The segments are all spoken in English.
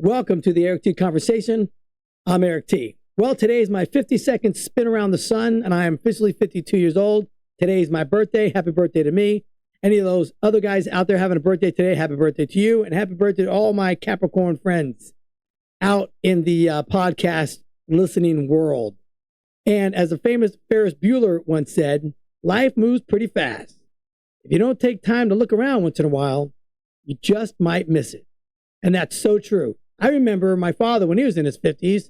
Welcome to the Eric T Conversation. I'm Eric T. Well, today is my 52nd spin around the sun, and I am officially 52 years old. Today is my birthday. Happy birthday to me. Any of those other guys out there having a birthday today, happy birthday to you, and happy birthday to all my Capricorn friends out in the podcast listening world. And as a famous Ferris Bueller once said, life moves pretty fast. If you don't take time to look around once in a while, you just might miss it. And that's so true. I remember my father when he was in his 50s,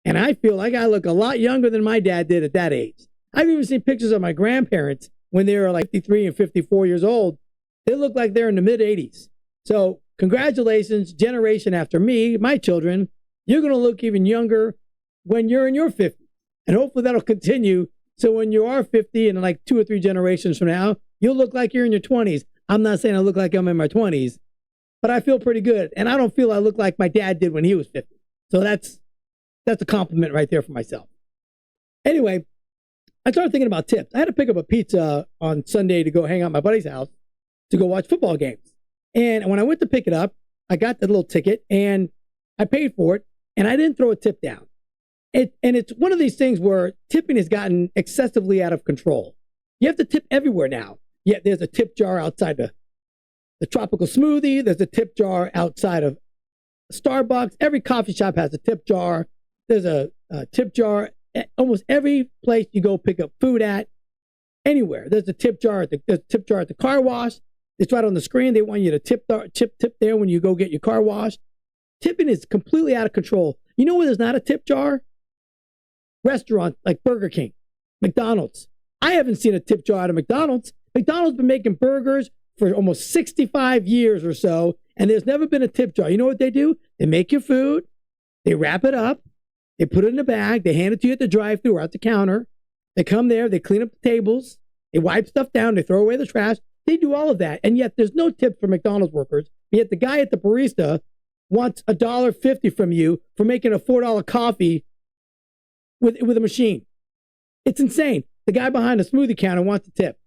and I feel like I look a lot younger than my dad did at that age. I've even seen pictures of my grandparents when they were like 53 and 54 years old. They look like they're in the mid-80s. So congratulations, generation after me, my children. You're going to look even younger when you're in your 50s. And hopefully that'll continue. So when you are 50 and like 2 or 3 generations from now, you'll look like you're in your 20s. I'm not saying I look like I'm in my 20s, but I feel pretty good. And I don't feel I look like my dad did when he was 50. So that's a compliment right there for myself. Anyway, I started thinking about tips. I had to pick up a pizza on Sunday to go hang out at my buddy's house to go watch football games. And when I went to pick it up, I got the little ticket and I paid for it, and I didn't throw a tip down. And it's one of these things where tipping has gotten excessively out of control. You have to tip everywhere now. Yeah, there's a tip jar outside the tropical smoothie. There's a tip jar outside of Starbucks. Every coffee shop has a tip jar. There's a tip jar at almost every place you go pick up food at. Anywhere. There's a tip jar at the car wash. It's right on the screen. They want you to tip there when you go get your car washed. Tipping is completely out of control. You know where there's not a tip jar? Restaurants like Burger King, McDonald's. I haven't seen a tip jar out of McDonald's. McDonald's been making burgers for almost 65 years or so, and there's never been a tip jar. You know what they do? They make your food, they wrap it up, they put it in a bag, they hand it to you at the drive-thru or at the counter. They come there, they clean up the tables, they wipe stuff down, they throw away the trash. They do all of that, and yet there's no tips for McDonald's workers. Yet the guy at the barista wants $1.50 from you for making a $4 coffee with a machine. It's insane. The guy behind the smoothie counter wants a tip.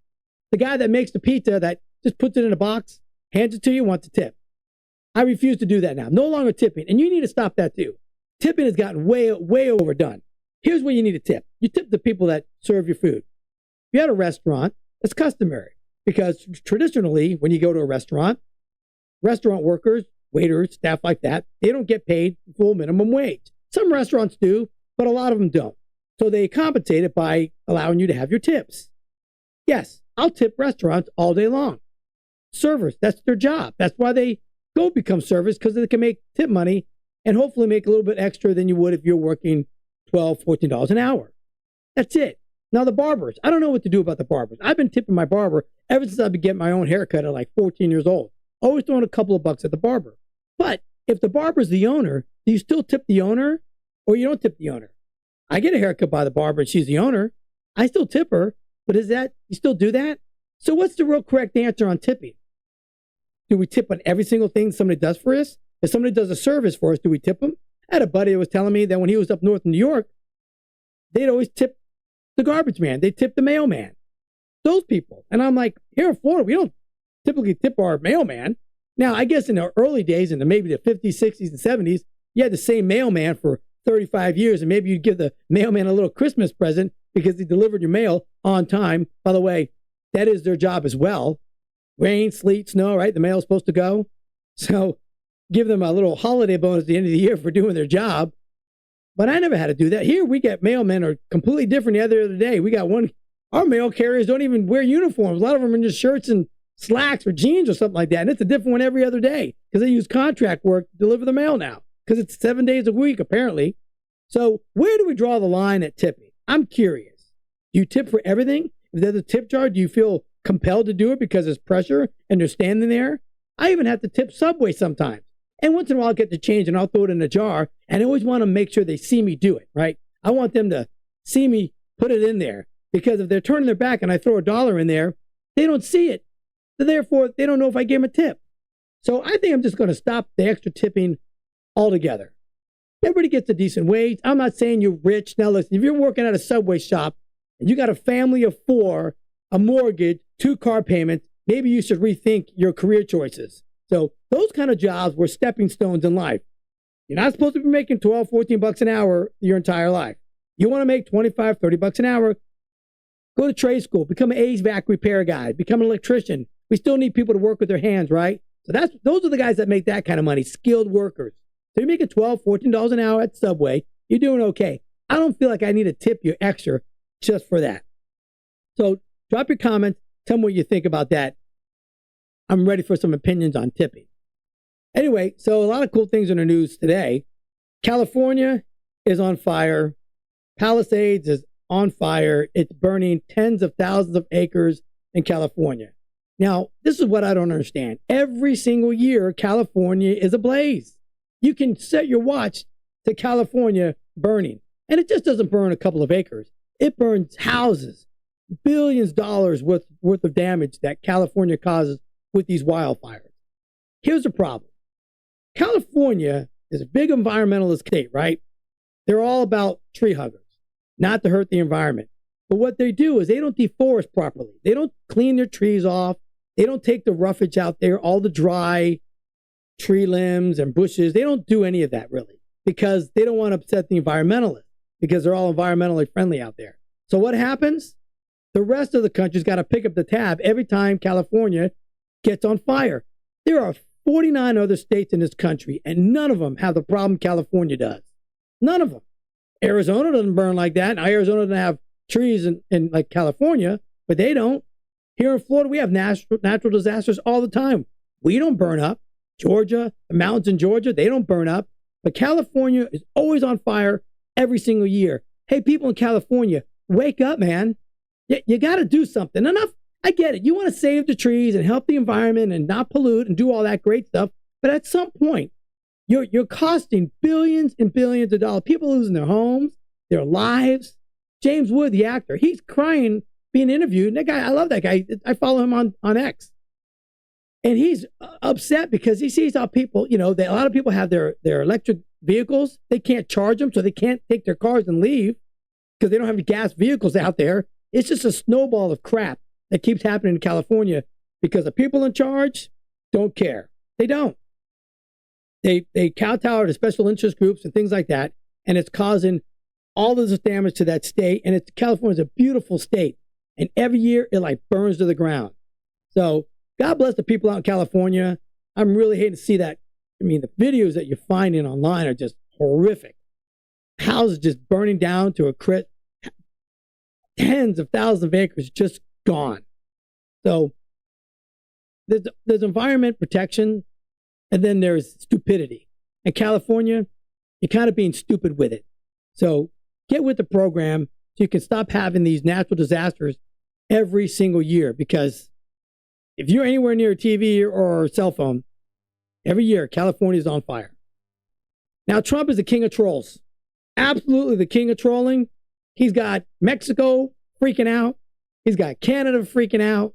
The guy that makes the pizza that just puts it in a box, hands it to you, wants a tip. I refuse to do that now. No longer tipping. And you need to stop that too. Tipping has gotten way overdone. Here's where you need to tip. You tip the people that serve your food. If you're at a restaurant, it's customary because traditionally when you go to a restaurant workers, waiters, staff like that, they don't get paid full minimum wage. Some restaurants do, but a lot of them don't. So they compensate it by allowing you to have your tips. Yes, I'll tip restaurants all day long. Servers, that's their job. That's why they go become servers, because they can make tip money and hopefully make a little bit extra than you would if you're working $12, $14 an hour. That's it. Now the barbers, I don't know what to do about the barbers. I've been tipping my barber ever since I've been getting my own haircut at like 14 years old. Always throwing a couple of bucks at the barber. But if the barber's the owner, do you still tip the owner or you don't tip the owner? I get a haircut by the barber and she's the owner. I still tip her, but you still do that? So what's the real correct answer on tipping? Do we tip on every single thing somebody does for us? If somebody does a service for us, do we tip them? I had a buddy that was telling me that when he was up north in New York, they'd always tip the garbage man. They tip the mailman. Those people. And I'm like, here in Florida, we don't typically tip our mailman. Now, I guess in the early days, in maybe the 50s, 60s, and 70s, you had the same mailman for 35 years, and maybe you'd give the mailman a little Christmas present because he delivered your mail on time. By the way, that is their job as well. Rain, sleet, snow, right? The mail's supposed to go. So give them a little holiday bonus at the end of the year for doing their job. But I never had to do that. Here we get mailmen are completely different the other day. We got our mail carriers don't even wear uniforms. A lot of them are in just shirts and slacks or jeans or something like that. And it's a different one every other day because they use contract work to deliver the mail now because it's 7 days a week, apparently. So where do we draw the line at tipping? I'm curious. Do you tip for everything? If there's a tip jar, do you feel compelled to do it because there's pressure and they're standing there? I even have to tip Subway sometimes. And once in a while I'll get the change and I'll throw it in a jar. And I always want to make sure they see me do it, right? I want them to see me put it in there because if they're turning their back and I throw $1 in there, they don't see it. So therefore, they don't know if I gave them a tip. So I think I'm just going to stop the extra tipping altogether. Everybody gets a decent wage. I'm not saying you're rich. Now listen, if you're working at a Subway shop and you got a family of 4, a mortgage, 2 car payments, maybe you should rethink your career choices. So those kind of jobs were stepping stones in life. You're not supposed to be making 12, 14 bucks an hour your entire life. You want to make 25, 30 bucks an hour, go to trade school, become an HVAC repair guy, become an electrician. We still need people to work with their hands, right? So those are the guys that make that kind of money, skilled workers. So you're making $12, $14 an hour at Subway, you're doing okay. I don't feel like I need to tip you extra just for that. So drop your comments, tell me what you think about that. I'm ready for some opinions on tipping. Anyway, so a lot of cool things in the news today. California is on fire. Palisades is on fire. It's burning tens of thousands of acres in California. Now, this is what I don't understand. Every single year, California is ablaze. You can set your watch to California burning, and it just doesn't burn a couple of acres. It burns houses, billions of dollars worth of damage that California causes with these wildfires. Here's the problem. California is a big environmentalist state, right? They're all about tree huggers, not to hurt the environment. But what they do is they don't deforest properly. They don't clean their trees off. They don't take the roughage out there, all the dry tree limbs and bushes. They don't do any of that really because they don't want to upset the environmentalists because they're all environmentally friendly out there. So what happens? The rest of the country's got to pick up the tab every time California gets on fire. There are 49 other states in this country, and none of them have the problem California does. None of them. Arizona doesn't burn like that. Now, Arizona doesn't have trees in like California, but they don't. Here in Florida, we have natural disasters all the time. We don't burn up. Georgia, the mountains in Georgia, they don't burn up. But California is always on fire every single year. Hey, people in California, wake up, man. You got to do something. Enough. I get it. You want to save the trees and help the environment and not pollute and do all that great stuff. But at some point, you're costing billions and billions of dollars. People losing their homes, their lives. James Wood, the actor, he's crying being interviewed. And that guy, I love that guy. I follow him on X. And he's upset because he sees how people, a lot of people have their electric vehicles. They can't charge them, so they can't take their cars and leave because they don't have gas vehicles out there. It's just a snowball of crap that keeps happening in California because the people in charge don't care. They don't. They kowtow to special interest groups and things like that, and it's causing all this damage to that state. And California's a beautiful state, and every year it like burns to the ground. So God bless the people out in California. I'm really hating to see that. I mean, the videos that you're finding online are just horrific. Houses just burning down to a crisp. Tens of thousands of acres just gone. So there's environment protection, and then there's stupidity. In California, you're kind of being stupid with it. So get with the program so you can stop having these natural disasters every single year, because if you're anywhere near a TV or a cell phone, every year California is on fire. Now, Trump is the king of trolls. Absolutely the king of trolling. He's got Mexico freaking out. He's got Canada freaking out.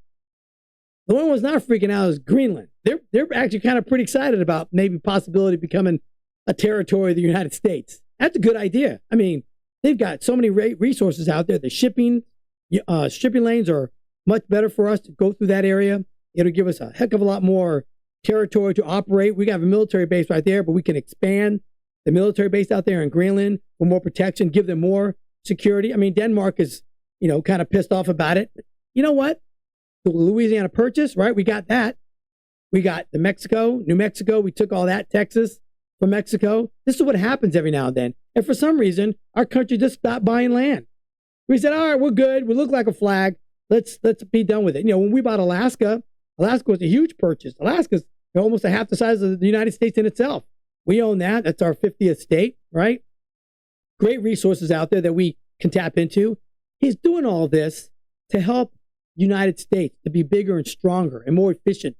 The one who's not freaking out is Greenland. They're actually kind of pretty excited about maybe possibility of becoming a territory of the United States. That's a good idea. I mean, they've got so many resources out there. The shipping lanes are much better for us to go through that area. It'll give us a heck of a lot more territory to operate. We have a military base right there, but we can expand the military base out there in Greenland for more protection, give them more security. I mean, Denmark is, kind of pissed off about it. But you know what? The Louisiana Purchase, right? We got that. We got the New Mexico. We took all that, Texas from Mexico. This is what happens every now and then. And for some reason, our country just stopped buying land. We said, all right, we're good. We look like a flag. Let's be done with it. When we bought Alaska was a huge purchase. Alaska's almost a half the size of the United States in itself. We own that. That's our 50th state, right? Great resources out there that we can tap into. He's doing all this to help United States to be bigger and stronger and more efficient,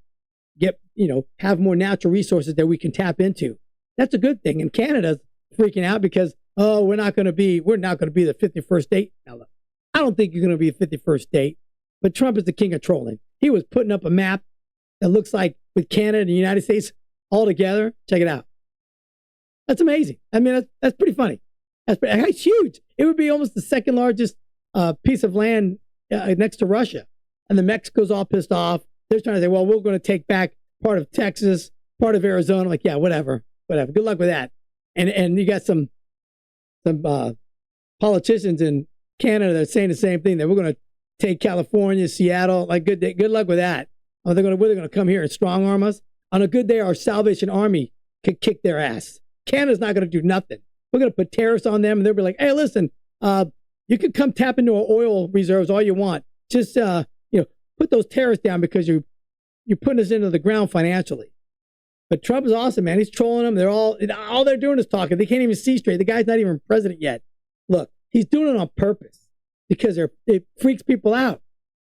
have more natural resources that we can tap into. That's a good thing. And Canada's freaking out because, we're not going to be the 51st state. Now, look, I don't think you're going to be a 51st state, but Trump is the king of trolling. He was putting up a map that looks like with Canada and the United States all together. Check it out. That's amazing. I mean, that's pretty funny. That's huge. It would be almost the second largest piece of land next to Russia. And then Mexico's all pissed off. They're trying to say, well, we're going to take back part of Texas, part of Arizona. Like, yeah, whatever. Good luck with that. And you got some politicians in Canada that are saying the same thing, that we're going to take California, Seattle. Like, good luck with that. Were they going to come here and strong arm us? On a good day, our Salvation Army could kick their ass. Canada's not going to do nothing. We're going to put tariffs on them, and they'll be like, hey, listen, you can come tap into our oil reserves all you want. Just, put those tariffs down because you're putting us into the ground financially. But Trump is awesome, man. He's trolling them. All they're doing is talking. They can't even see straight. The guy's not even president yet. Look, he's doing it on purpose because it freaks people out.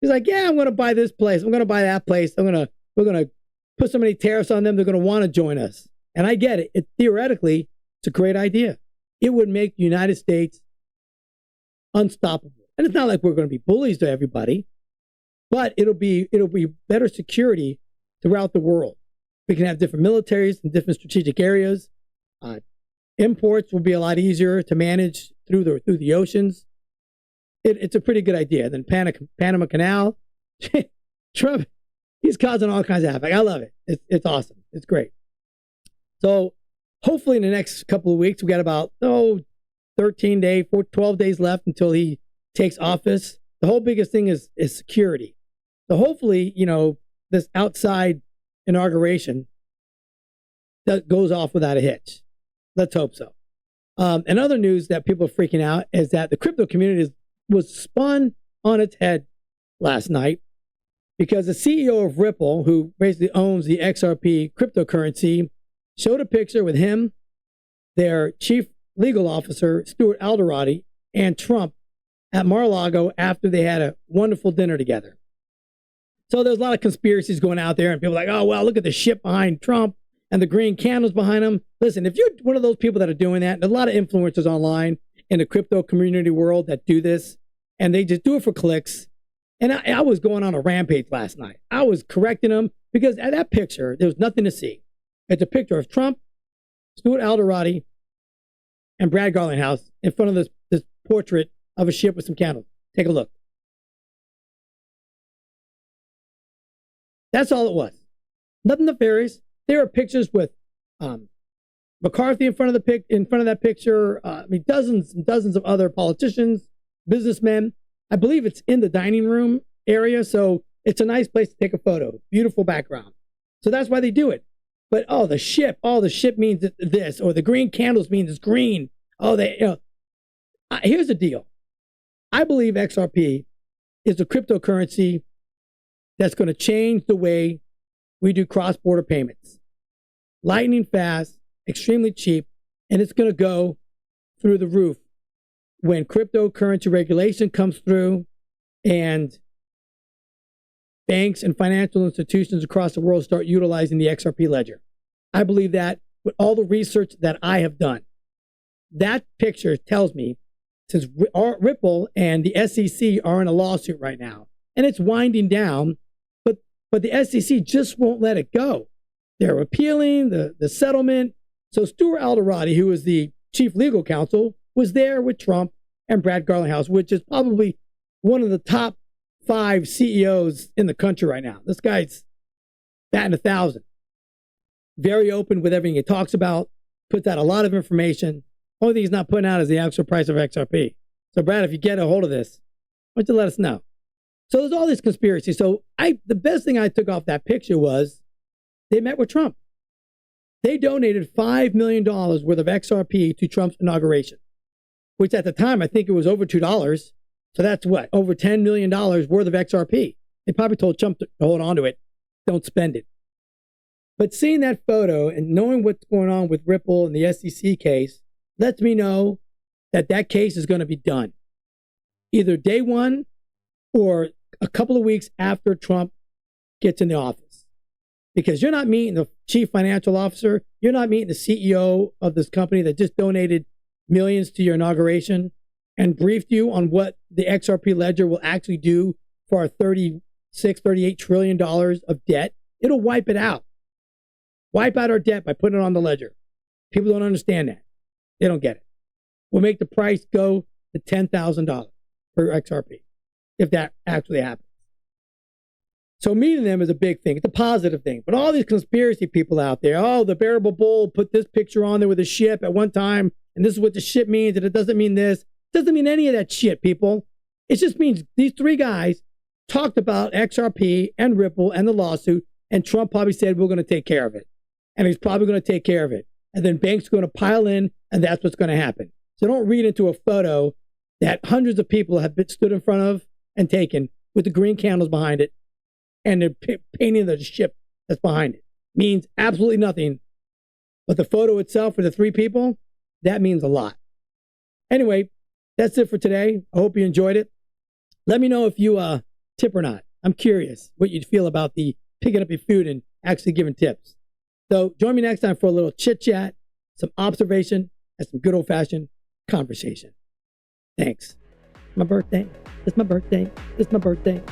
He's like, yeah, I'm going to buy this place. I'm going to buy that place. We're going to put so many tariffs on them. They're going to want to join us. And I get it. Theoretically, it's a great idea. It would make the United States unstoppable. And it's not like we're going to be bullies to everybody, but it'll be better security throughout the world. We can have different militaries in different strategic areas. Imports will be a lot easier to manage through the oceans. It's a pretty good idea. Then Panama Canal, Trump, he's causing all kinds of havoc. I love it. It's awesome. It's great. So hopefully in the next couple of weeks, we got about 12 days left until he takes office. The whole biggest thing is security. So hopefully, this outside inauguration that goes off without a hitch. Let's hope so. And other news that people are freaking out is that the crypto community was spun on its head last night because the CEO of Ripple, who basically owns the XRP cryptocurrency, showed a picture with him, their chief legal officer, Stuart Alderati, and Trump at Mar-a-Lago after they had a wonderful dinner together. So there's a lot of conspiracies going out there, and people are like, oh, well, look at the ship behind Trump and the green candles behind him. Listen, if you're one of those people that are doing that, there's a lot of influencers online in the crypto community world that do this, and they just do it for clicks. And I was going on a rampage last night. I was correcting them because at that picture, there was nothing to see. It's a picture of Trump, Stuart Alderati, and Brad Garlinghouse in front of this portrait of a ship with some candles. Take a look. That's all it was. Nothing nefarious. There are pictures with McCarthy in front of that picture. Dozens and dozens of other politicians, businessmen. I believe it's in the dining room area, so it's a nice place to take a photo. Beautiful background. So that's why they do it. But the ship means this, or the green candles means it's green. Here's the deal. I believe XRP is a cryptocurrency that's going to change the way we do cross-border payments. Lightning fast, extremely cheap, and it's going to go through the roof when cryptocurrency regulation comes through and banks and financial institutions across the world start utilizing the XRP ledger. I believe that with all the research that I have done. That picture tells me, since Ripple and the SEC are in a lawsuit right now, and it's winding down, but the SEC just won't let it go. They're appealing the settlement. So Stuart Alderati, who is the chief legal counsel, was there with Trump and Brad Garlinghouse, which is probably one of the top 5 CEOs in the country right now. This guy's batting 1,000. Very open with everything he talks about, puts out a lot of information. Only thing he's not putting out is the actual price of XRP. So Brad, if you get a hold of this, why don't you let us know? So there's all these conspiracies. So the best thing I took off that picture was they met with Trump. They donated $5 million worth of XRP to Trump's inauguration, which at the time, I think it was over $2. So that's what? Over $10 million worth of XRP. They probably told Trump to hold on to it. Don't spend it. But seeing that photo and knowing what's going on with Ripple and the SEC case lets me know that that case is going to be done. Either day one or a couple of weeks after Trump gets in the office. Because you're not meeting the chief financial officer. You're not meeting the CEO of this company that just donated millions to your inauguration and briefed you on what the XRP ledger will actually do for our $38 trillion of debt. It'll wipe it out. Wipe out our debt by putting it on the ledger. People don't understand that. They don't get it. We'll make the price go to $10,000 for XRP if that actually happens. So meeting them is a big thing. It's a positive thing. But all these conspiracy people out there, oh, the bearable bull put this picture on there with a ship at one time, and this is what the ship means, and it doesn't mean this. It doesn't mean any of that shit, people. It just means these three guys talked about XRP and Ripple and the lawsuit, and Trump probably said, we're going to take care of it. And he's probably going to take care of it. And then banks are going to pile in, and that's what's going to happen. So don't read into a photo that hundreds of people have been stood in front of and taken with the green candles behind it, and they're painting the ship that's behind it. Means absolutely nothing. But the photo itself for the three people, that means a lot. Anyway, that's it for today. I hope you enjoyed it. Let me know if you tip or not. I'm curious what you'd feel about the picking up your food and actually giving tips. So join me next time for a little chit chat, some observation, and some good old fashioned conversation. Thanks. My birthday. It's my birthday. It's my birthday.